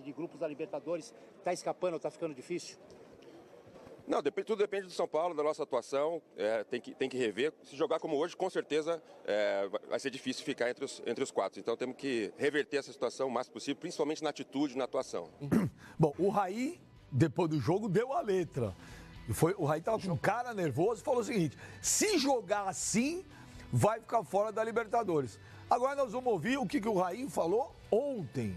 de grupos da Libertadores, está escapando, está ficando difícil? Não, tudo depende do São Paulo, da nossa atuação, tem que rever. Se jogar como hoje, com certeza vai ser difícil ficar entre os quatro. Então temos que reverter essa situação o máximo possível, principalmente na atitude, na atuação. Bom, o Raí, depois do jogo, deu a letra. O Raí estava com cara nervoso e falou o seguinte: se jogar assim, vai ficar fora da Libertadores. Agora nós vamos ouvir o que o Raí falou ontem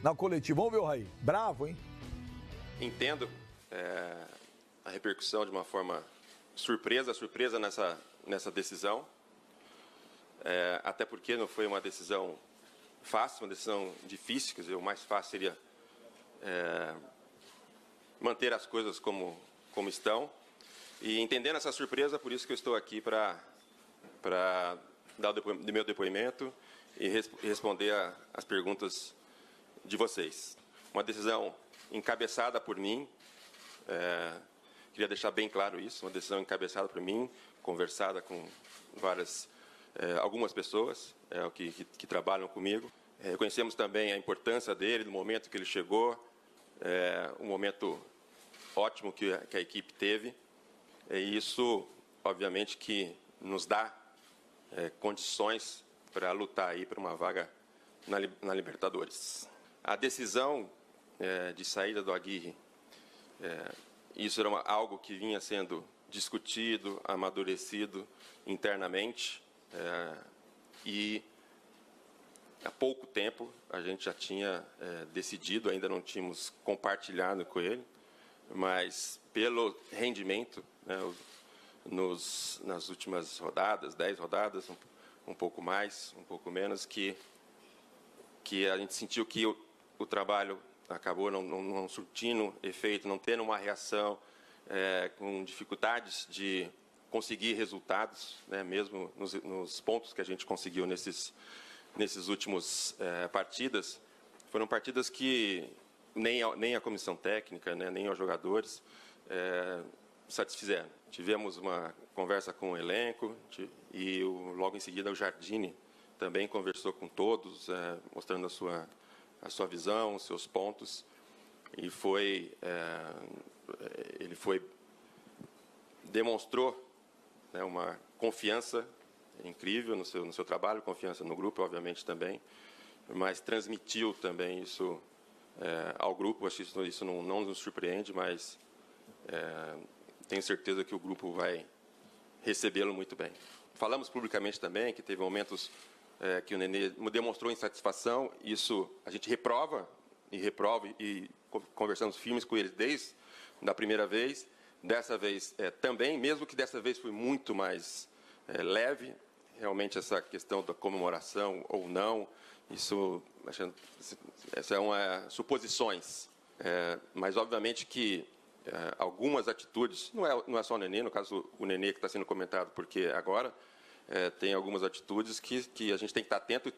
na coletiva. Vamos ver o Raí. Bravo, hein? Entendo a repercussão de uma forma surpresa nessa decisão. Até porque não foi uma decisão fácil, uma decisão difícil. Quer dizer, o mais fácil seria manter as coisas como estão. E entendendo essa surpresa, por isso que eu estou aqui para dar o meu depoimento e responder as perguntas de vocês. Uma decisão encabeçada por mim, queria deixar bem claro isso, uma decisão encabeçada por mim, conversada com algumas pessoas que trabalham comigo. Reconhecemos também a importância dele, do momento que ele chegou, um momento ótimo que a equipe teve. E isso, obviamente, que nos dá condições para lutar aí por uma vaga na Libertadores. A decisão de saída do Aguirre, isso era algo que vinha sendo discutido, amadurecido internamente, e há pouco tempo a gente já tinha decidido, ainda não tínhamos compartilhado com ele, mas pelo rendimento, né, nas últimas rodadas, 10 rodadas, um pouco mais, um pouco menos, que a gente sentiu que o trabalho acabou não surtindo efeito, não tendo uma reação, com dificuldades de conseguir resultados, né, mesmo nos pontos que a gente conseguiu nesses últimos partidas. Foram partidas que nem a comissão técnica, né, nem os jogadores satisfizeram. Tivemos uma conversa com o elenco e logo em seguida o Jardine também conversou com todos, mostrando a sua visão, os seus pontos, e ele demonstrou, né, uma confiança incrível no seu trabalho, confiança no grupo, obviamente também, mas transmitiu também isso ao grupo. Acho que isso não nos surpreende, mas tenho certeza que o grupo vai recebê-lo muito bem. Falamos publicamente também que teve momentos que o Nenê demonstrou insatisfação. Isso a gente reprova e conversamos firmes com ele desde a primeira vez. Dessa vez também, mesmo que dessa vez foi muito mais leve. Realmente essa questão da comemoração ou não, isso são suposições. Mas obviamente que algumas atitudes, não é só o Nenê, no caso o Nenê que está sendo comentado, porque agora tem algumas atitudes que a gente tem que estar atento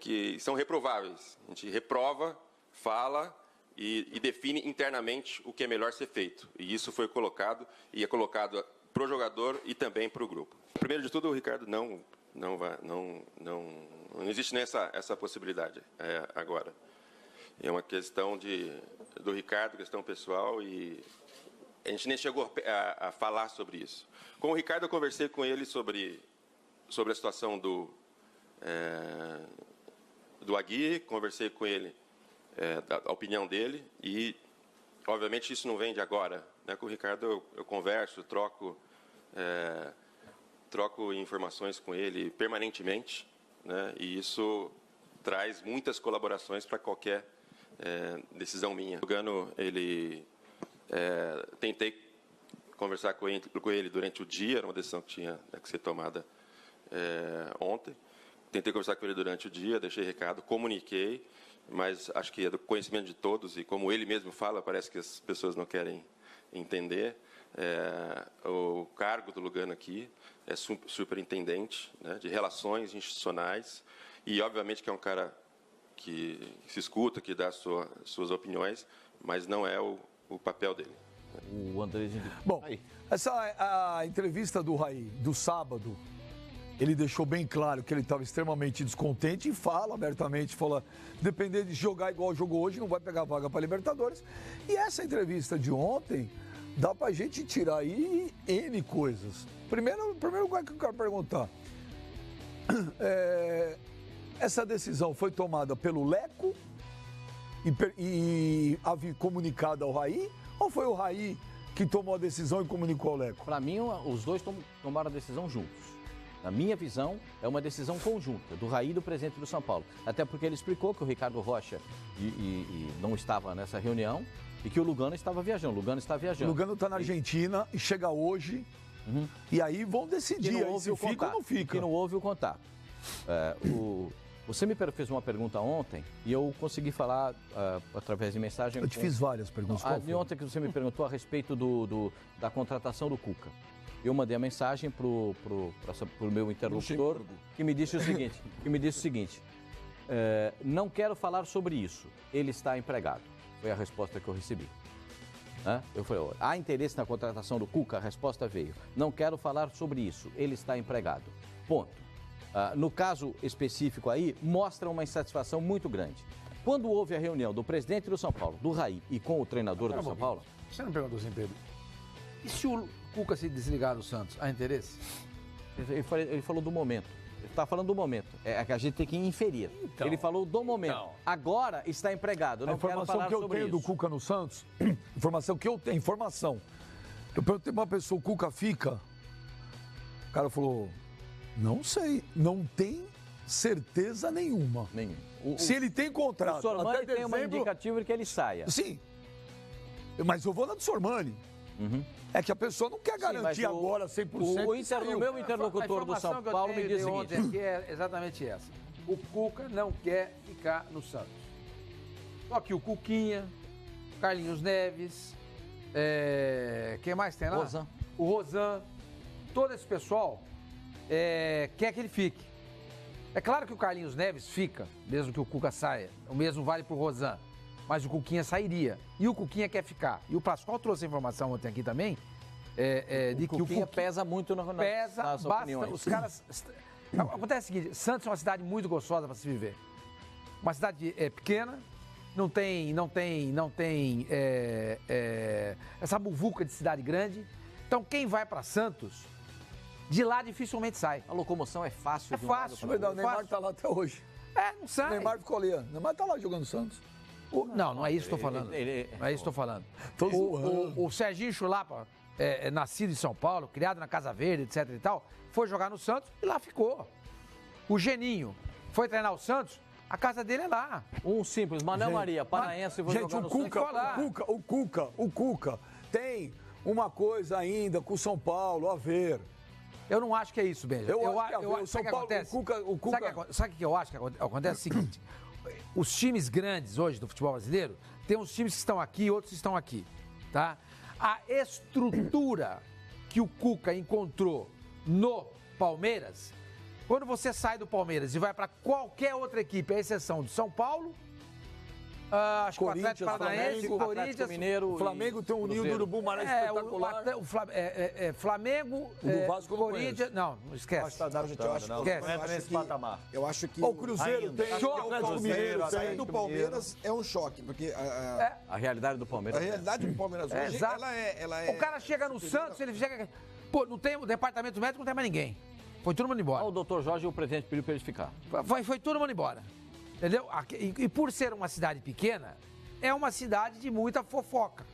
e são reprováveis. A gente reprova, fala e define internamente o que é melhor ser feito. E isso foi colocado e é colocado para o jogador e também para o grupo. Primeiro de tudo, o Ricardo não existe essa possibilidade agora. É uma questão do Ricardo, questão pessoal, e a gente nem chegou a falar sobre isso. Com o Ricardo, eu conversei com ele sobre a situação do Aguirre, conversei com ele da opinião dele, e, obviamente, isso não vem de agora, né? Com o Ricardo eu converso, troco informações com ele permanentemente, né? E isso traz muitas colaborações para qualquer decisão minha. Tentei conversar com ele durante o dia, era uma decisão que tinha que ser tomada ontem. Tentei conversar com ele durante o dia, deixei recado, comuniquei, mas acho que é do conhecimento de todos, e como ele mesmo fala, parece que as pessoas não querem entender. O cargo do Lugano aqui é superintendente, né, de relações institucionais, e obviamente que é um cara que se escuta, que dá suas opiniões, mas não é o papel dele. O Andrés... Bom, essa a entrevista do Raí do sábado ele deixou bem claro que ele estava extremamente descontente e fala abertamente, dependendo de jogar igual jogou hoje, não vai pegar vaga para Libertadores. E essa entrevista de ontem, dá pra gente tirar aí N coisas. Primeiro lugar que eu quero perguntar, essa decisão foi tomada pelo Leco e comunicada ao Raí, ou foi o Raí que tomou a decisão e comunicou ao Leco? Para mim, os dois tomaram a decisão juntos. Na minha visão, é uma decisão conjunta, do Raí e do presidente do São Paulo. Até porque ele explicou que o Ricardo Rocha não estava nessa reunião e que o Lugano estava viajando. O Lugano está viajando. O Lugano está na Argentina e chega hoje, e aí vão decidir aí se fica ou não fica. Que não houve o contato. Você me fez uma pergunta ontem e eu consegui falar através de mensagem. Eu te fiz várias perguntas. De ontem que você me perguntou a respeito da contratação do Cuca. Eu mandei a mensagem para o meu interlocutor que me disse o seguinte, não quero falar sobre isso, ele está empregado. Foi a resposta que eu recebi. Eu falei, há interesse na contratação do Cuca? A resposta veio, não quero falar sobre isso, ele está empregado. Ponto. No caso específico aí, mostra uma insatisfação muito grande. Quando houve a reunião do presidente do São Paulo, do Raí, e com o treinador do São Paulo... Você não perguntou assim, Pedro? E se o Cuca se desligar do Santos, há interesse? Ele falou do momento. Ele está falando do momento. É que a gente tem que inferir. Então, ele falou do momento. Então. Agora está empregado. Eu não quero falar sobre isso. A informação que eu tenho do Cuca no Santos, eu perguntei para uma pessoa, o Cuca fica? O cara falou... Não sei, não tem certeza nenhuma. Se ele tem contrato. O Sormani tem uma indicativa de que ele saia. Sim, mas eu vou na do Sormani. É que a pessoa não quer garantir agora 100%. O meu interlocutor do São Paulo me diz o seguinte. Aqui é exatamente essa. O Cuca não quer ficar no Santos. Só que o Cuquinha, Carlinhos Neves, quem mais tem lá? O Rosan, todo esse pessoal... quer que ele fique. É claro que o Carlinhos Neves fica, mesmo que o Cuca saia. O mesmo vale para o Rosan. Mas o Cuquinha sairia. E o Cuquinha quer ficar. E o Pascoal trouxe a informação ontem aqui também. De que o Cuquinha pesa muito nas basta opiniões. Os caras... Acontece o seguinte, Santos é uma cidade muito gostosa para se viver. Uma cidade pequena, não tem essa muvuca de cidade grande. Então quem vai para Santos... De lá dificilmente sai. A locomoção é fácil. É fácil. O Neymar está lá até hoje. Não sai. O Neymar ficou ali. O Neymar está lá jogando Santos. Não é isso que estou falando. Não é isso que estou falando. O Serginho Chulapa, nascido em São Paulo, criado na Casa Verde, etc e tal, foi jogar no Santos e lá ficou. O Geninho foi treinar o Santos, a casa dele é lá. Um simples, Manuel Maria, paraense, vou jogar no Santos. O Cuca tem uma coisa ainda com o São Paulo a ver. Eu não acho que é isso, Benja. Sabe o que eu acho que acontece? É o seguinte, os times grandes hoje do futebol brasileiro, tem uns times que estão aqui e outros que estão aqui, tá? A estrutura que o Cuca encontrou no Palmeiras, quando você sai do Palmeiras e vai para qualquer outra equipe, à exceção de São Paulo, acho que o Atlético Paranaense, Corinthians, Mineiro, o Flamengo tem um ninho do Urubu Maré espetacular. Flamengo, o Vasco Corinthians, não esquece. Eu acho que o Cruzeiro tem o Mineiro sair do Palmeiras é um choque, porque a realidade do Palmeiras. A realidade do Palmeiras hoje, ela é. O cara chega no Santos, ele chega, não tem o departamento médico, não tem mais ninguém. Foi todo mundo embora. O doutor Jorge e o presidente pediu para eles ficar. Foi todo mundo embora. Entendeu? E por ser uma cidade pequena, é uma cidade de muita fofoca.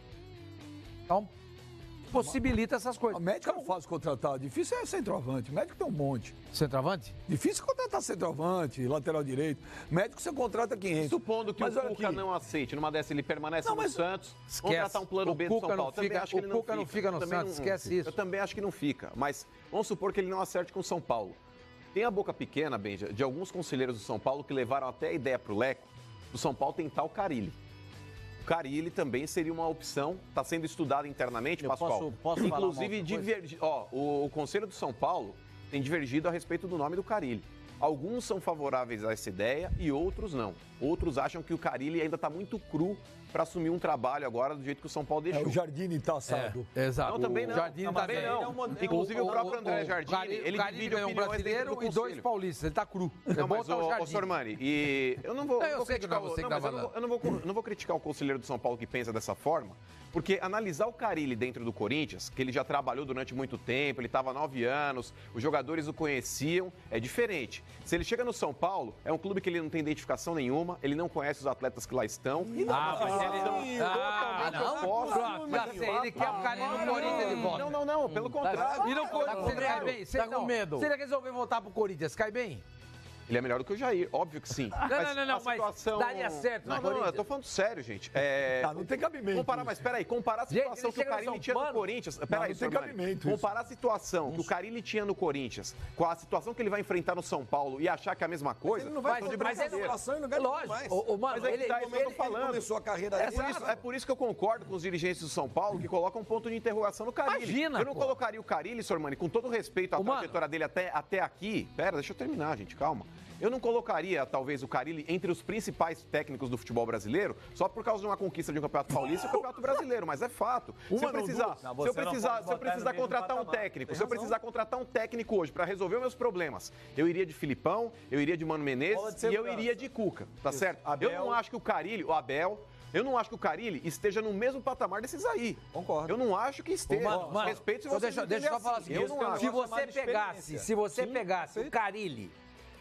Então, possibilita essas coisas. O médico não faz contratar. Difícil é centroavante. O médico tem um monte. Centroavante? Difícil contratar centroavante, lateral direito. Médico você contrata 500. Supondo que o Cuca não aceite, numa dessa ele permanece no Santos, contratar um plano B do São Paulo. O Cuca não fica no Santos, esquece isso. Eu também acho que não fica. Mas vamos supor que ele não acerte com o São Paulo. Tem a boca pequena, Benja, de alguns conselheiros do São Paulo que levaram até a ideia para o Leco do São Paulo tentar o Carille. O Carille também seria uma opção, está sendo estudado internamente, Pascoal. Posso inclusive, o Conselho do São Paulo tem divergido a respeito do nome do Carille. Alguns são favoráveis a essa ideia e outros não. Outros acham que o Carille ainda está muito cru para assumir um trabalho agora do jeito que o São Paulo deixou. O Jardine tá assado. Exato. Não, também não. Jardine Também não. Inclusive o próprio André Jardine, ele divide ganhou um brasileiro e 2 paulistas. Ele tá cru. Não, mas o Sormani, e eu não vou criticar eu não vou criticar o conselheiro do São Paulo que pensa dessa forma, porque analisar o Carille dentro do Corinthians, que ele já trabalhou durante muito tempo, ele estava há 9 anos, os jogadores o conheciam, é diferente. Se ele chega no São Paulo, é um clube que ele não tem identificação nenhuma, ele não conhece os atletas que lá estão. Ele quer o Carille no Corinthians, ele volta. Não, pelo contrário. E no Corinthians, ele cai bem? Tá com medo. Se ele resolver voltar pro Corinthians, cai bem? Ele é melhor do que o Jair, óbvio que sim. Não, mas daria certo no Corinthians. Eu tô falando sério, gente. Não tem cabimento. Comparar a situação que o Carille tinha no Corinthians. Peraí, não tem cabimento. Comparar a situação que o Carille tinha no Corinthians com a situação que ele vai enfrentar no São Paulo e achar que é a mesma coisa. Ele não vai fazer brincadeira. Lógico. Mas é que eu tô falando. Começou a carreira dele. É por isso que eu concordo com os dirigentes do São Paulo que colocam um ponto de interrogação no Carille. Imagina, eu não colocaria o Carille, Sormani, com todo respeito à trajetória dele até aqui. Pera, deixa eu terminar, gente, calma. Eu não colocaria, talvez, o Carille entre os principais técnicos do futebol brasileiro só por causa de uma conquista de um campeonato paulista e um campeonato brasileiro, mas é fato. Se eu precisar contratar um técnico, se eu precisar contratar um técnico hoje para resolver os meus problemas, eu iria de Filipão, eu iria de Mano Menezes e eu iria de Cuca, tá certo? Eu não acho que o Carille, o Abel... Eu não acho que o Carille esteja no mesmo patamar desses aí. Concordo. Eu não acho que esteja. Respeito se você deixa eu só falar assim. Se você pegasse o Carille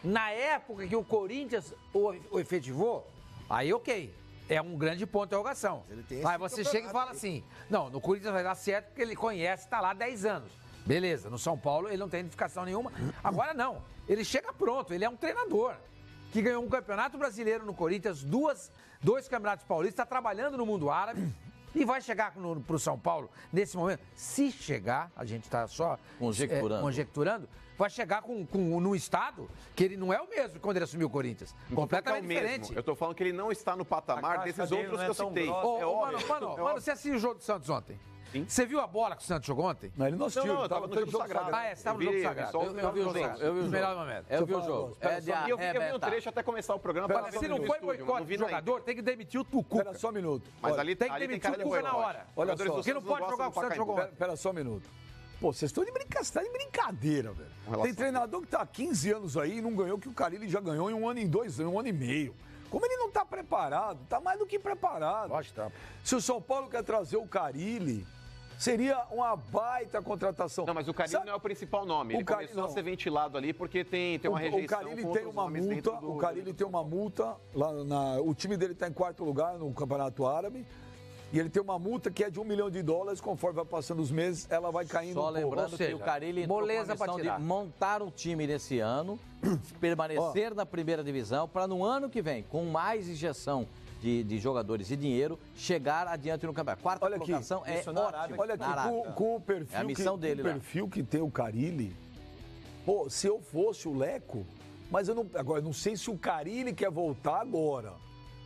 na época que o Corinthians o efetivou, aí ok. É um grande ponto de interrogação. Aí você chega e fala assim, não, no Corinthians vai dar certo porque ele conhece, está lá há 10 anos. Beleza, no São Paulo ele não tem identificação nenhuma. Agora não, ele chega pronto, ele é um treinador que ganhou um campeonato brasileiro no Corinthians, dois campeonatos paulistas, está trabalhando no mundo árabe e vai chegar pro São Paulo nesse momento. Se chegar, a gente está só conjecturando, vai chegar num estado que ele não é o mesmo quando ele assumiu o Corinthians. Completamente diferente. Eu tô falando que ele não está no patamar desses outros que eu citei. Mano, você assistiu o jogo do Santos ontem? Sim. Você viu a bola que o Santos jogou ontem? Não, ele não assistiu. Não, eu tava no jogo sagrado. Você estava no jogo sagrado. Eu vi o jogo. Eu vi o jogo. Eu vi um trecho até começar o programa. Se não foi boicote do jogador, tem que demitir o Cuca. Espera só um minuto. Mas ali tem que demitir o Cuca na hora. Olha só. Porque não pode jogar o que o Santos jogou ontem. Espera só um minuto. Pô, vocês estão de brincadeira, velho. Tem treinador que tá há 15 anos aí e não ganhou, que o Carille já ganhou em 1 ano, em 2 anos, 1 ano e meio. Como ele não tá preparado, tá mais do que preparado. Se o São Paulo quer trazer o Carille, seria uma baita contratação. Não, mas o Carille não é o principal nome. Ele começou a ser ventilado ali porque tem uma rejeição. O Carille tem uma multa. O Carille tem uma multa. O time dele está em 4º lugar no Campeonato Árabe. E ele tem uma multa que é de $1 milhão, conforme vai passando os meses, ela vai caindo Só lembrando que o Carille entrou com a missão de montar um time nesse ano, permanecer na primeira divisão, para no ano que vem, com mais injeção de jogadores e dinheiro, chegar adiante no campeonato. Quarta colocação é ótimo. Olha aqui, com o perfil, é a missão dele, o perfil que tem o Carille, pô, se eu fosse o Leco, mas eu não sei se o Carille quer voltar agora.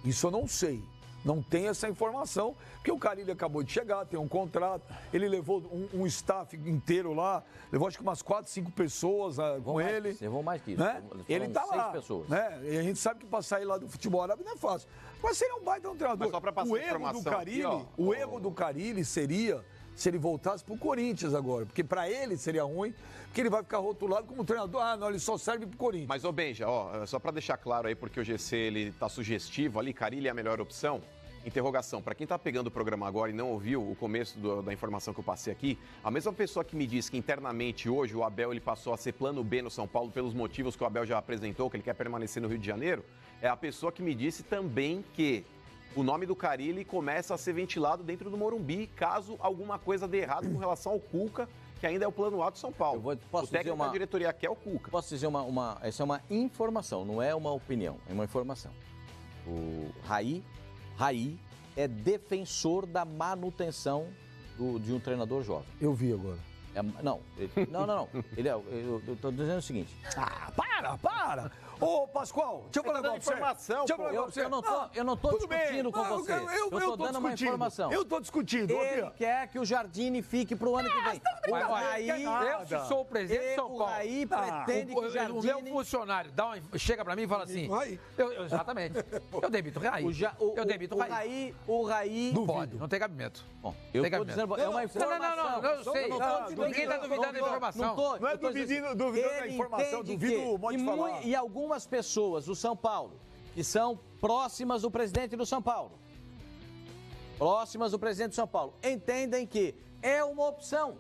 Isso eu não sei. Não tem essa informação, porque o Carille acabou de chegar, tem um contrato, ele levou um staff inteiro lá, levou acho que umas 4, 5 pessoas com ele. Levou mais que isso. Né? Ele tá 6 lá, pessoas. Né? E a gente sabe que para sair lá do futebol árabe não é fácil. Mas seria um baita treinador. Mas só para passar O erro do Carille seria se ele voltasse pro Corinthians agora, porque para ele seria ruim, porque ele vai ficar rotulado como treinador, não, ele só serve pro Corinthians. Mas, ô Benja, só para deixar claro aí, porque o GC ele tá sugestivo ali, Carille é a melhor opção. Interrogação, para quem está pegando o programa agora e não ouviu o começo da informação que eu passei aqui, a mesma pessoa que me disse que internamente hoje o Abel ele passou a ser plano B no São Paulo pelos motivos que o Abel já apresentou, que ele quer permanecer no Rio de Janeiro, é a pessoa que me disse também que o nome do Carille começa a ser ventilado dentro do Morumbi, caso alguma coisa dê errado com relação ao Cuca, que ainda é o plano A do São Paulo. O técnico da diretoria quer o Cuca. Posso dizer essa é uma informação, não é uma opinião, é uma informação. O Raí é defensor da manutenção de um treinador jovem. Eu vi agora. Não. Eu estou dizendo o seguinte. Para! Ô, Pascoal, deixa eu falar uma informação, Eu não tô discutindo com você. Eu tô dando uma informação. Eu tô discutindo. Ele quer que o Jardine fique pro ano que vem. Eu, se sou o presidente de São Paulo, o Raí pretende que o Jardine... O meu funcionário chega pra mim e fala assim... Exatamente. Eu debito o Raí. Eu debito o Raí. O Raí... Não pode, não tem cabimento. Bom, eu tô dizendo... É uma informação. Não, eu sei. Ninguém tá duvidando da informação. Não é duvidando da informação, duvido um monte de falar. E algumas pessoas do São Paulo, que são próximas do presidente do São Paulo, entendem que é uma opção.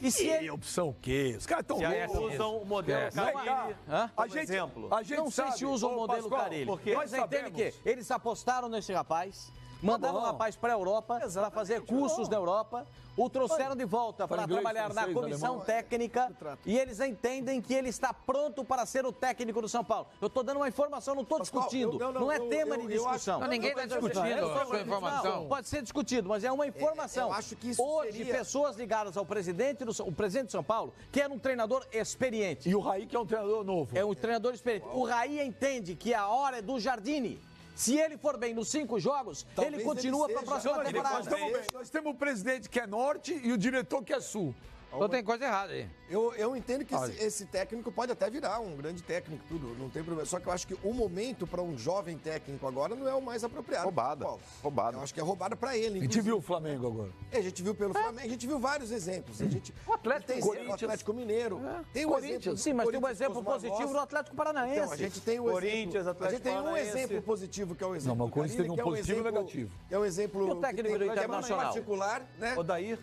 E se ele... opção o quê? Os caras estão usam o modelo Carille como exemplo. Não sei se usam o modelo Carille. Mas entendem que eles apostaram nesse rapaz, mandaram o rapaz para a Europa, para fazer cursos na Europa, o trouxeram de volta para trabalhar na comissão técnica e eles entendem que ele está pronto para ser o técnico do São Paulo. Eu estou dando uma informação, não estou discutindo. Não é tema de discussão. Ninguém está discutindo a sua informação. Pode ser discutido, mas é uma informação. Eu acho que isso hoje, pessoas ligadas ao presidente do São Paulo, que era um treinador experiente. E o Raí, que é um treinador novo. É um treinador experiente. O Raí entende que a hora é do Jardine. Se ele for bem nos 5 jogos, talvez ele continua para a próxima temporada. Nós temos o presidente que é norte e o diretor que é sul. Então tem coisa errada aí. Eu entendo que esse técnico pode até virar um grande técnico, tudo, não tem problema. Só que eu acho que o momento para um jovem técnico agora não é o mais apropriado. Roubada. Eu acho que é roubada para ele. A gente viu o Flamengo agora. A gente viu pelo Flamengo, a gente viu vários exemplos. O Atlético tem o Atlético Mineiro. Tem o exemplo. Sim, mas tem um exemplo positivo do Atlético Paranaense. Então, a gente tem o Corinthians, exemplo. A gente tem um exemplo positivo que é o exemplo. Não, mas o Corinthians teve um positivo e negativo. É um exemplo. E o técnico do Internacional? Particular, né? O Dair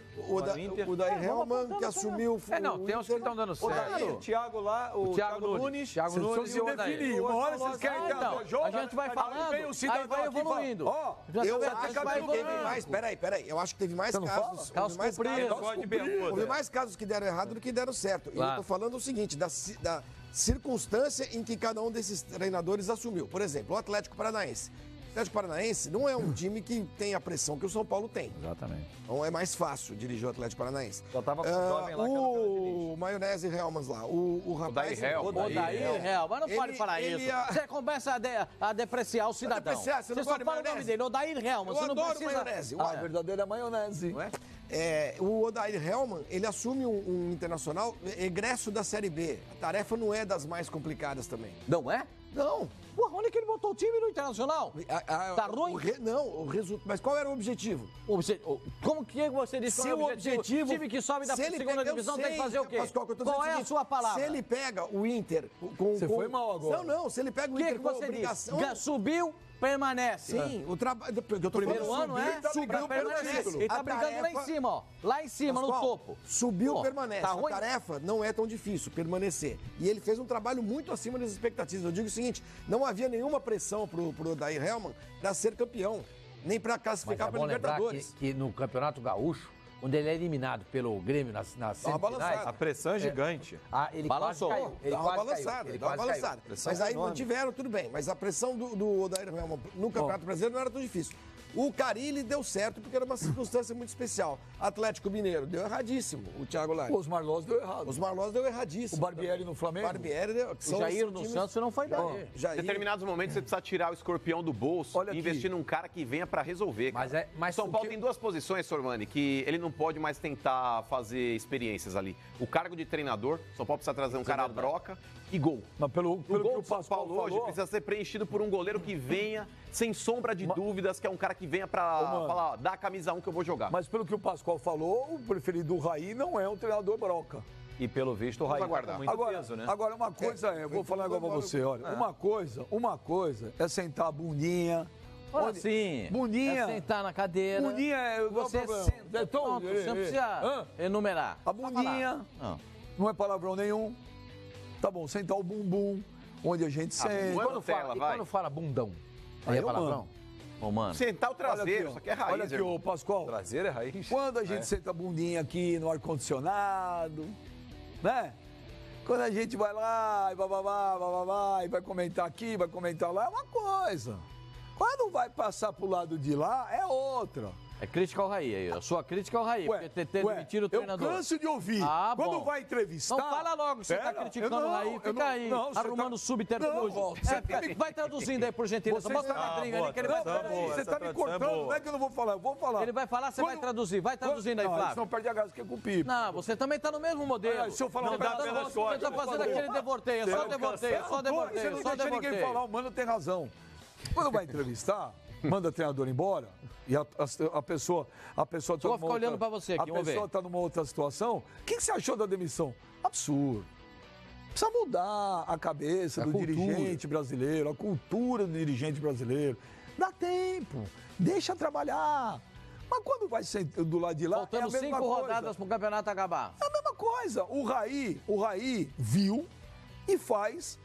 Helman, que assumiu. Tem uns que estão dando certo. O Thiago lá, o Thiago Nunes. Thiago Nunes e o Odair. Uma hora vocês querem entrar no jogo. A gente vai falando, aí vai evoluindo. Eu acho que teve mais. Peraí. Eu acho que teve mais casos. Houve mais casos que deram errado do que deram certo. E eu tô falando o seguinte, da circunstância em que cada um desses treinadores assumiu. Por exemplo, o Atlético Paranaense. O Atlético Paranaense não é um time que tem a pressão que o São Paulo tem. Exatamente. Então é mais fácil dirigir o Atlético Paranaense. Só tava com o jovem lá que o Maionese Helmans lá. O rapaz... Odair Helman, não pode falar isso. Você começa a depreciar o cidadão. Você não só gosta de fala o nome dele, Odair Helman. Você não adoro precisa... maionese. A verdadeira maionese. Não é? O Odair Helman, ele assume um Internacional egresso da Série B. A tarefa não é das mais complicadas também. Não é? Não. Porra, onde é que ele botou o time no Internacional? Tá ruim? Mas qual era o objetivo? Como que você disse que é o objetivo? O time que sobe da segunda divisão tem que fazer o quê? Pascoal, qual é a sua palavra? Se ele pega o Inter com... Você foi mal agora. Não, se ele pega o Inter com obrigação... Subiu, permanece. Sim, o trabalho... Primeiro ano, subiu, permanece. Ele tá brigando lá em cima, ó. Lá em cima, no topo. Subiu, permanece. A tarefa não é tão difícil, permanecer. E ele fez um trabalho muito acima das expectativas. Eu digo o seguinte, não havia nenhuma pressão pro Odair Helman para ser campeão, nem para classificar para Libertadores. Que no Campeonato Gaúcho, quando ele é eliminado pelo Grêmio nas semifinais... A pressão é gigante. Ele balançou. Quase caiu. Dá uma balançada. Mas aí mantiveram, tudo bem. Mas a pressão do Odair Helman no Campeonato Brasileiro não era tão difícil. O Carille deu certo porque era uma circunstância muito especial. Atlético Mineiro deu erradíssimo, o Thiago Lai. Os Marlós deu errado. Os Marlós deu erradíssimo. O Barbieri no Flamengo? Barbieri deu... O Jair no Santos não foi bem. Em determinados momentos você precisa tirar o escorpião do bolso e investir num cara que venha pra resolver. Mas São Paulo tem duas posições, Sormani, que ele não pode mais tentar fazer experiências ali. O cargo de treinador, São Paulo precisa trazer um cara à broca e gol. Mas pelo que o São Paulo hoje precisa ser preenchido por um goleiro que venha, sem sombra de dúvidas, que é um cara que venha pra falar, dá a camisa 1 que eu vou jogar. Mas pelo que o Pascoal falou, o preferido do Raí não é um treinador broca. E pelo visto o Raí tá com muito peso, né? Agora, uma coisa eu vou falar agora pra você, olha. Uma coisa é sentar a bundinha. Sim. Bundinha. É sentar na cadeira. Bundinha é... Você senta. Pronto, você não precisa enumerar. A bundinha não é palavrão nenhum. Tá bom, sentar o bumbum, onde a gente senta. Quando fala bundão, aí é palavrão? Ô, mano. Sentar o traseiro, isso aqui é raiz. Olha aqui, ô Pascoal. Traseiro é raiz. Quando a gente senta a bundinha aqui no ar-condicionado, né? Quando a gente vai lá e bababá, e vai comentar aqui, vai comentar lá, é uma coisa. Quando vai passar pro lado de lá, é outra. É crítica ao Raí aí. A sua crítica ao Raí, porque ter demitido o treinador. Eu canso de ouvir. Quando vai entrevistar... Não, fala logo que você está criticando o Raí. Fica aí, arrumando subterfúgio. Vai traduzindo aí, por gentileza. Mostra a madrinha ali que ele vai traduzir. Você está me cortando, não é que eu não vou falar, eu vou falar. Ele vai falar, você vai traduzir. Vai traduzindo aí, Flávio. Não perde a graça, que é com o Pipo. Não, você também está no mesmo modelo. Se eu falar você está fazendo aquele devorteio, só devorteio. Você não deixa ninguém falar, o Mano tem razão. Quando vai entrevistar... Manda o treinador embora e a pessoa está ficar olhando para você aqui, a pessoa está numa outra situação. O que você achou da demissão? Absurdo. Precisa mudar a cabeça do dirigente brasileiro, a cultura do dirigente brasileiro. Dá tempo, deixa trabalhar. Mas quando vai ser do lado de lá, faltando é a mesma 5 rodadas para o campeonato acabar. É a mesma coisa. O Raí viu e faz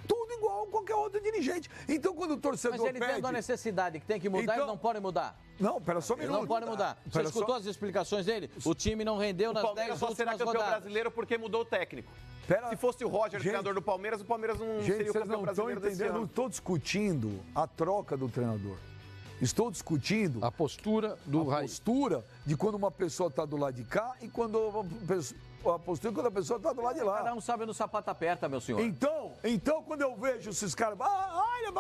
tudo igual qualquer outro dirigente. Então, quando o torcedor pede... Mas ele vendo a necessidade que tem que mudar, ele não pode mudar. Não, pera só um minuto. Ele não pode mudar. Você escutou as explicações dele? O time não rendeu nas 10 últimas rodadas. O Palmeiras só será campeão brasileiro porque mudou o técnico. Se fosse o Roger, o treinador do Palmeiras, o Palmeiras não seria o campeão brasileiro desse ano. Eu não estou discutindo a troca do treinador. Estou discutindo a postura do Raí. A postura de quando uma pessoa está do lado de cá e quando a postura quando a pessoa está do lado de lá. Cada um sabe no sapato aperta, meu senhor. Então quando eu vejo esses caras,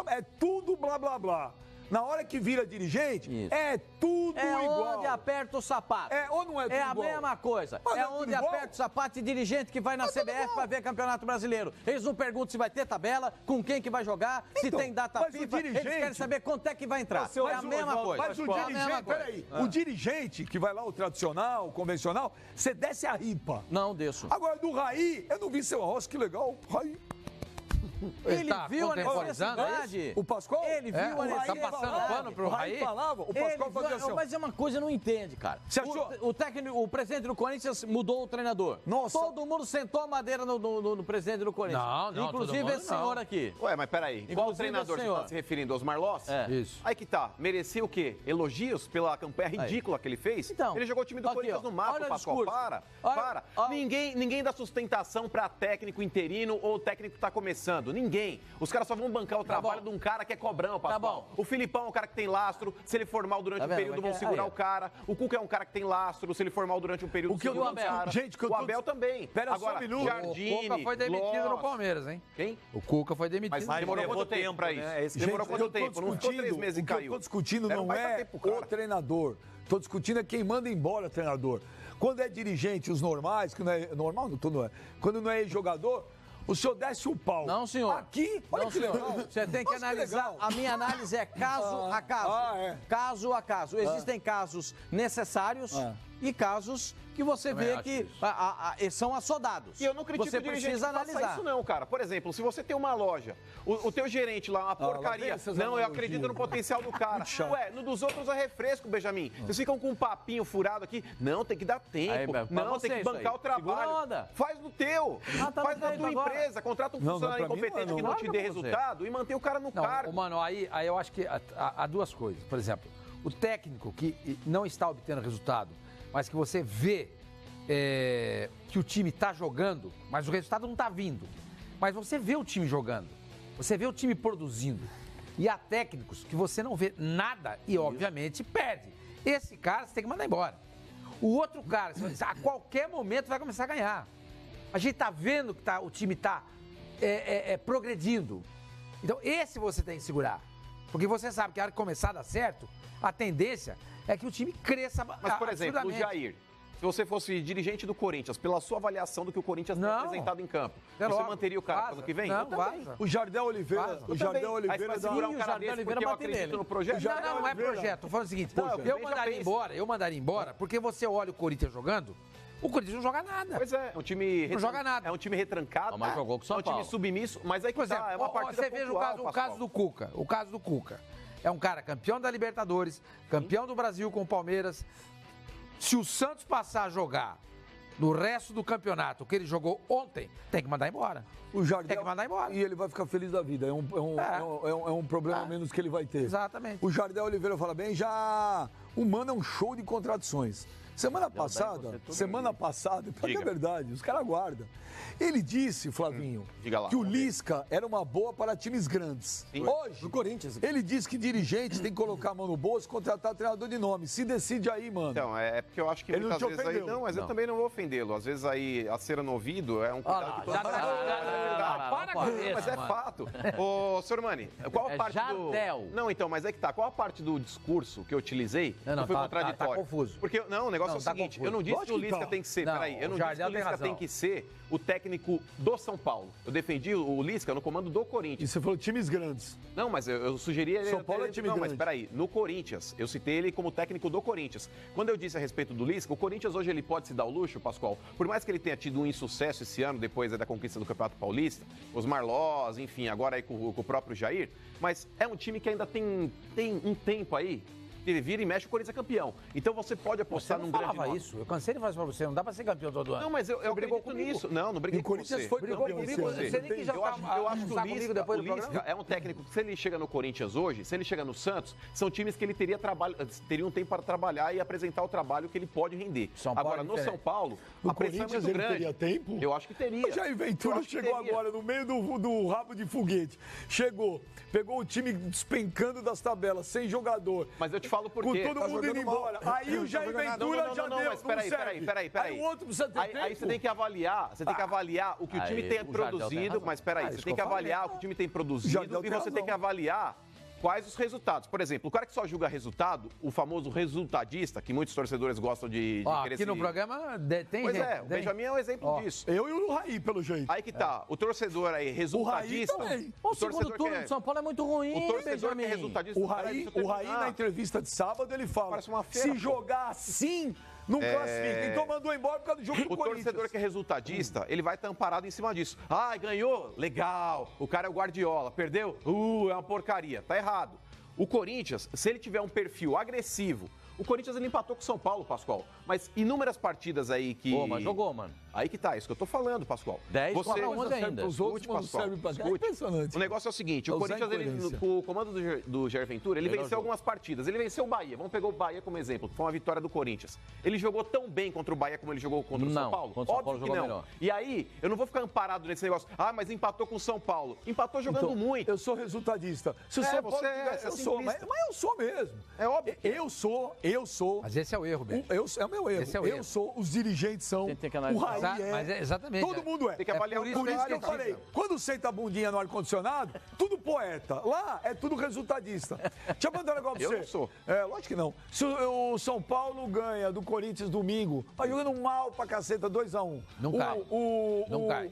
é tudo blá blá blá. Na hora que vira dirigente, é tudo igual. É onde aperta o sapato. Ou não é tudo igual? A mesma coisa. Mas onde aperta o sapato e dirigente que vai na CBF para ver Campeonato Brasileiro. Eles não perguntam se vai ter tabela, com quem que vai jogar, se tem data FIFA. Eles querem saber quanto é que vai entrar. É a mesma coisa. Mas o dirigente, peraí, o dirigente que vai lá, o tradicional, o convencional, você desce a ripa. Não, desço. Agora, do Raí, eu não vi seu arroz, que legal, Raí. Ele viu a necessidade. O Pascoal? Ele viu a necessidade. Tá passando pano pro Raí? O Pascoal fazia assim. Mas é uma coisa, não entende, cara. Você achou? O presidente do Corinthians mudou o treinador. Nossa. Todo mundo sentou a madeira no presidente do Corinthians. Não, inclusive esse senhor aqui. Ué, mas peraí. Qual treinador você está se referindo? Osmar Loss? Isso. Aí que tá. Merecia o quê? Elogios pela campanha ridícula que ele fez? Então, ele jogou o time do Corinthians no mapa, Pascoal. Para. Ninguém dá sustentação para técnico interino ou técnico que tá começando. Ninguém. Os caras só vão bancar o trabalho de um cara que é cobrão, Pascoal. O Filipão é um cara que tem lastro. Se ele for mal durante um período, vão segurar o cara. O Cuca é um cara que tem lastro. Se ele for mal durante um período, seguram o cara. O Abel também. Pera só um minuto. Jardine, o Cuca foi demitido no Palmeiras, hein? Quem? O Cuca foi demitido. Mas demorou quanto tempo pra isso? Demorou quanto tempo? Não ficou 3 meses e caiu. O que eu tô discutindo não é o treinador. Tô discutindo é quem manda embora o treinador. Quando é dirigente, os normais, que não é normal, não é. Quando não é jogador, o senhor desce o pau. Não, senhor. Aqui, olha que legal. Você tem que analisar. A minha análise é caso a caso. Caso a caso. Existem casos necessários e casos que você vê que são assodados. E eu não critico você o dirigente precisa que faça analisar. isso não, cara. Por exemplo, se você tem uma loja, o teu gerente lá, uma porcaria, não, eu acredito no potencial do cara. Ué, no dos outros é refresco, Benjamin. Vocês ficam com um papinho furado aqui. Não, tem que dar tempo. Aí, não, tem que bancar o trabalho. Faz no teu. Faz na tua empresa. Contrata um funcionário incompetente que não te dê resultado e mantém o cara no cargo. Mano, aí eu acho que há duas coisas. Por exemplo, o técnico que não está obtendo resultado, mas que você vê que o time está jogando, mas o resultado não está vindo. Mas você vê o time jogando, você vê o time produzindo. E há técnicos que você não vê nada e, obviamente, perde. Esse cara você tem que mandar embora. O outro cara, a qualquer momento vai começar a ganhar. A gente está vendo que o time está progredindo. Então, esse você tem que segurar. Porque você sabe que a hora que começar a dar certo, a tendência é que o time cresça. Mas, por exemplo, o Jair, se você fosse dirigente do Corinthians, pela sua avaliação do que o Corinthians tem apresentado em campo, você manteria o cara ano que vem? Não, vaza. O Jardel Oliveira. O Jardel Oliveira segurar um cara desse porque eu acredito no projeto? Não é projeto. Tô falando o seguinte, eu mandaria embora, porque você olha o Corinthians jogando, o Corinthians não joga nada. Pois é, um time não joga nada. É um time retrancado, mas jogou com o São Paulo. É um time submisso, mas aí que tá, é uma partida você veja o caso do Cuca. O caso do Cuca. É um cara campeão da Libertadores, campeão do Brasil com o Palmeiras. Se o Santos passar a jogar no resto do campeonato, o que ele jogou ontem, tem que mandar embora. O Jardel, tem que mandar embora. E ele vai ficar feliz da vida. É um problema menos que ele vai ter. Exatamente. O Jardel Oliveira fala bem, o Mano é um show de contradições. Semana passada, porque é verdade, os caras guardam. Ele disse, Flavinho, que o Lisca era uma boa para times grandes. Sim. Hoje, no Corinthians. Ele disse que dirigentes têm que colocar a mão no bolso e contratar treinador de nome. Se decide aí, mano. Então, é porque eu acho que ele muitas vezes ofendeu. aí... Não, mas eu também não vou ofendê-lo. Às vezes aí, a cera no ouvido é um cuidado que todo mundo... Para com isso, mas é fato. Ô, senhor Mani, qual a parte Jardel. Não, então, mas é que tá. Qual a parte do discurso que eu utilizei que foi contraditório? Tá confuso. Porque, não, o negócio é o seguinte, eu não disse que o Lisca tem que ser... Peraí, eu não disse que o Lisca tem que ser o técnico do São Paulo. Eu defendi o Lisca no comando do Corinthians. E você falou times grandes. Não, mas eu sugeri ele... São Paulo é time Não, grande. mas peraí, no Corinthians, eu citei ele como técnico do Corinthians. Quando eu disse a respeito do Lisca, o Corinthians hoje ele pode se dar o luxo, Pascoal, por mais que ele tenha tido um insucesso esse ano, depois da conquista do Campeonato Paulista, os Marlós, enfim, agora aí com o próprio Jair, mas é um time que ainda tem um tempo aí, ele vira e mexe, o Corinthians é campeão. Então você pode apostar num grande nome. Isso, eu cansei de fazer pra você, não dá pra ser campeão todo ano. Não, mas eu acredito nisso. Não briguei com você. O Corinthians foi Brigou campeão comigo, esse ano. você nem que já Eu acho que o Lisca, depois do programa. é um técnico que, se ele chega no Corinthians hoje, se ele chega no Santos, são times que ele teria um tempo para trabalhar e apresentar o trabalho que ele pode render. Agora, no São Paulo, a pressão é muito grande. Teria tempo? Eu acho que teria. O Jair Ventura chegou agora no meio do rabo de foguete. Chegou, pegou o time despencando das tabelas, sem jogador. Mas eu te falo por quê. quê. Com todo mundo indo embora. Aí o Jair Ventura já deu, mas peraí. Aí o outro precisa ter tempo. Aí você tem que avaliar, o que o time tem produzido, mas peraí, você tem que avaliar o que o time tem produzido e você tem que avaliar quais os resultados. Por exemplo, o cara que só julga resultado, o famoso resultadista, que muitos torcedores gostam de querer aqui no programa tem Pois gente. é, o Benjamin é um exemplo disso. Eu e o Raí, pelo jeito. Aí que tá, o torcedor aí, resultadista... O Raí também. O segundo turno de São Paulo é muito ruim, o torcedor que é resultadista... O Raí, na entrevista de sábado, ele fala, se jogar assim... Não classifica. Então mandou embora por causa do jogo do Corinthians. O torcedor que é resultadista, ele vai estar amparado em cima disso. Ganhou? Legal. O cara é o Guardiola. Perdeu? É uma porcaria. Tá errado. O Corinthians, se ele tiver um perfil agressivo... O Corinthians ele empatou com o São Paulo, Pascoal. Mas inúmeras partidas aí que... Pô, mas jogou, mano. Aí que tá, isso que eu tô falando, Pascoal. 10 contra 11 ainda. Os outros não servem pra cá. É impressionante. O negócio é o seguinte, o Corinthians, ele, com o comando do Jair Ventura, ele venceu algumas partidas. Ele venceu o Bahia. Vamos pegar o Bahia como exemplo, que foi uma vitória do Corinthians. Ele jogou tão bem contra o Bahia como ele jogou contra o São Paulo? Contra o São Paulo Óbvio que não. Melhor. E aí, eu não vou ficar amparado nesse negócio. Mas empatou com o São Paulo. Empatou jogando muito. Eu sou resultadista. Se o São Paulo você eu sou, mas eu sou mesmo. É óbvio. Eu sou. Mas esse é o erro, Ben. É o meu erro. Esse é o erro. Eu sou, os dirigentes são. Tem que analisar. O Raí Mas exatamente. Todo mundo é. Tem que avaliar por isso que eu falei. Quando senta a bundinha no ar-condicionado, tudo poeta. Lá é tudo resultadista. Deixa eu mandar um negócio pra você. Eu não sou. Lógico que não. Se o São Paulo ganha do Corinthians domingo, tá jogando mal pra caceta, 2-1. Não cai. Não cai.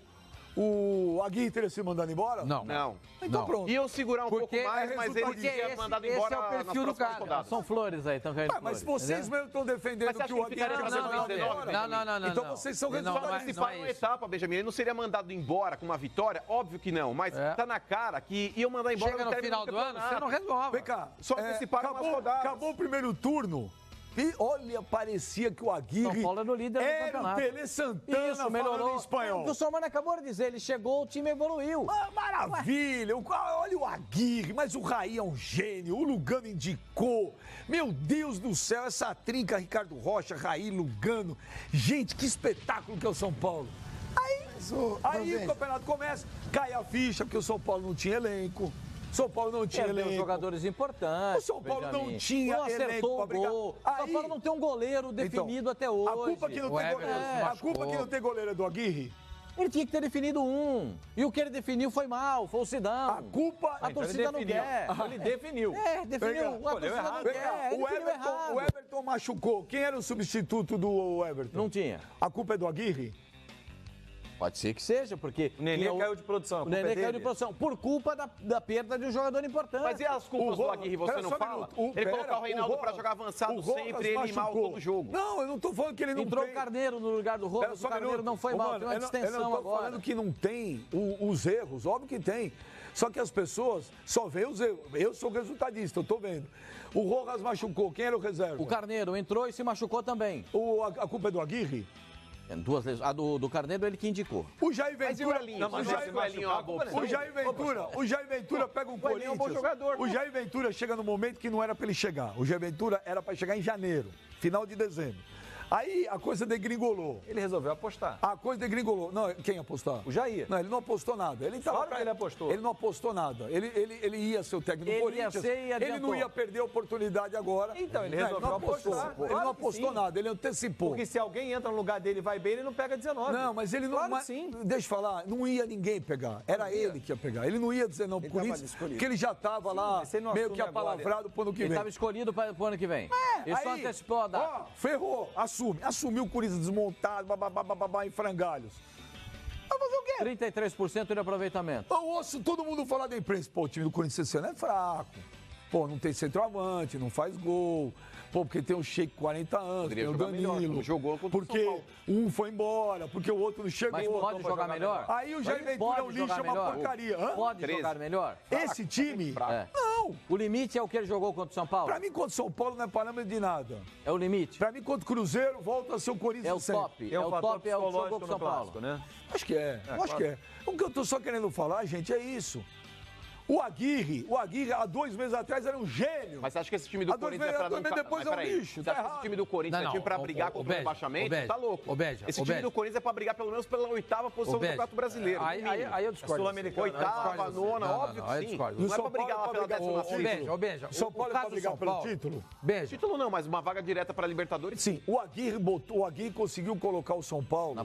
O Aguirre teria se mandado embora? Não. Então pronto. Iam segurar um pouco mais, mas ele porque tinha mandado esse embora é o perfil nas do próximas cara. rodadas. São flores aí, estão caindo Mas flores, vocês entendeu? mesmo estão defendendo Mas você que acha o que Aguirre ficaria teria fazendo mandado 19? embora? Não. Então vocês são Ele resultadistas. participar numa etapa, Benjamin. Ele não seria mandado embora com uma vitória? Óbvio que não, mas tá na cara que iam mandar embora Chega no final do ano, você não resolve. Vem cá. Só anteciparam umas rodadas. Acabou o primeiro turno. E olha, parecia que o Aguirre São Paulo era o líder do campeonato. o Tele Santana Isso, melhorou. falando em espanhol. O que o Somano acabou de dizer, ele chegou, o time evoluiu. Maravilha! Olha o Aguirre, mas o Raí é um gênio, o Lugano indicou. Meu Deus do céu, essa trinca, Ricardo Rocha, Raí, Lugano. Gente, que espetáculo que é o São Paulo. Aí o campeonato começa, cai a ficha, porque o São Paulo não tinha elenco. São Paulo não tinha Perdeu elenco. jogadores importantes. O São Paulo Benjamin. não tinha não elenco acertou pra o brigar. gol. O São Paulo não tem um goleiro definido até hoje. A culpa que não tem goleiro, a culpa que não tem goleiro é do Aguirre? Ele tinha que ter definido um. E o que ele definiu foi mal, foi o Sidão. A culpa... A torcida não quer. Ele definiu. Definiu. A torcida não quer. Ele definiu errado. O Everton machucou. Quem era o substituto do Everton? Não tinha. A culpa é do Aguirre? Pode ser que seja, porque... O Nenê caiu de produção. O Nenê caiu de produção, por culpa da perda de um jogador importante. Mas e as culpas do Aguirre, você não fala? Ele colocar o Reinaldo pra jogar avançado sempre, ele mal todo jogo. Não, eu não tô falando que ele não Entrou tem. o Carneiro no lugar do Rojas, o Carneiro não foi mal, tem uma distensão agora. Eu não tô falando que não tem os erros, óbvio que tem. Só que as pessoas só veem os erros. Eu sou resultadista, eu tô vendo. O Rojas machucou, quem era o reserva? O Carneiro entrou e se machucou também. A culpa é do Aguirre? Duas lesões. A do Carneiro, ele que indicou. O Jair Ventura... O Jair Ventura pega um Corinthians... É um bom jogador. O Jair Ventura chega no momento que não era para ele chegar. O Jair Ventura era para chegar em janeiro, final de dezembro. Aí a coisa degringolou. Ele resolveu apostar. A coisa degringolou. Não, quem apostar? O Jair. Não, ele não apostou nada. Ele Claro que ele apostou. Ele não apostou nada. Ele ia ser o técnico do Corinthians. Ele não ia perder a oportunidade agora. Então, ele resolveu apostar. Ele não apostou nada, ele antecipou. Porque se alguém entra no lugar dele e vai bem, ele não pega 19. Não, mas ele não... Claro que sim. Deixa eu falar, não ia ninguém pegar. Era ele que ia pegar. Ele não ia dizer não pro Corinthians, porque ele já estava lá meio que apalavrado pro ano que vem. Ele estava escolhido pro ano que vem. Ele só antecipou a data. Ferrou, assumiu o Corinthians desmontado, em frangalhos. Vai fazer o quê? 33% de aproveitamento. Eu ouço todo mundo falar da imprensa. Pô, o time do Corinthians esse ano é fraco. Pô, não tem centroavante, não faz gol. Pô, porque tem o Sheik 40 anos, Poderia tem o Danilo. Melhor, jogou contra porque o São Paulo. Um foi embora, porque o outro não chegou. Mas pode jogar melhor? Aí o Jair Ventura é um lixo, é uma porcaria. Pode jogar melhor? Esse time? Não. O limite é o que ele jogou contra o São Paulo? Pra mim, contra o São Paulo não é parâmetro de nada. É o limite? Pra mim, contra o Cruzeiro, volta a ser o Corinthians. É o top. É o top, é o que jogou com o São Paulo. Né? Acho que é. Acho que é. O que eu tô só querendo falar, gente, é isso. O Aguirre, há 2 meses atrás era um gênio. Mas você acha que esse time do Corinthians é pra não... depois é um lixo. Você acha que esse time do Corinthians é time pra brigar contra o rebaixamento? Tá louco. Esse time do Corinthians é pra brigar pelo menos pela 8ª posição do Campeonato Brasileiro. Aí eu discordo. Sul-Americana. 8ª, 9ª, óbvio que sim. Não é pra brigar lá pela 16ª. Beija. São Paulo é pra brigar pelo título? Beija. Título não, mas uma vaga direta pra Libertadores. Sim, o Aguirre conseguiu colocar o São Paulo na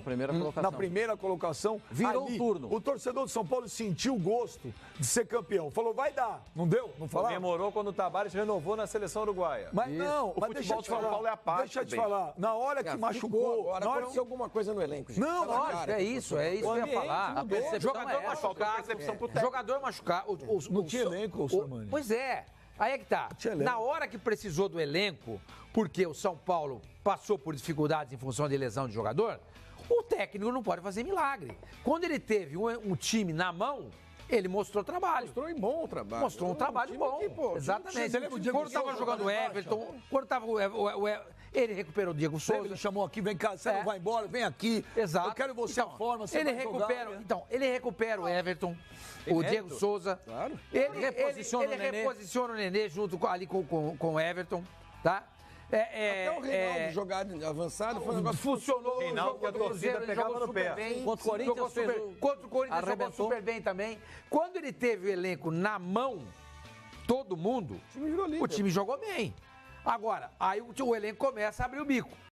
primeira colocação. Virou um turno. O torcedor do São Paulo sentiu o gosto de ser campeão. Falou, vai dar. Não deu? Não falou? Comemorou quando o Tavares renovou na seleção uruguaia. Mas não, mas deixa eu te falar. Paulo é a parte, deixa eu te falar. Na hora que machucou. Agora aconteceu alguma coisa no elenco. Gente. Não, lógico, é isso que eu ia falar. Jogador machucado. Não tinha elenco, Samani. Pois é. Aí é que tá. Na hora que precisou do elenco, porque o São Paulo passou por dificuldades em função de lesão de jogador, o técnico não pode fazer milagre. Quando ele teve um time na mão, ele mostrou trabalho. Mostrou um bom trabalho. Mostrou um trabalho bom. Aqui, pô, exatamente. Quando estava jogando o Everton, quando estava ele recuperou o Diego Souza. Ele chamou aqui, vem cá, você não vai embora, vem aqui. Exato. Eu quero você à forma, você ele vai recupera, jogar, né? Então, ele recupera o Everton, o Diego Souza. Claro. Ele reposiciona o Nenê junto ali com o Everton, tá? Até o Reinaldo jogar avançado foi um negócio... Funcionou. Reinaldo, que a torcida pegava no pé. Contra o Corinthians contra o Corinthians jogou super bem também. Quando ele teve o elenco na mão, todo mundo, o time jogou bem. Agora, aí o elenco começa a abrir o bico.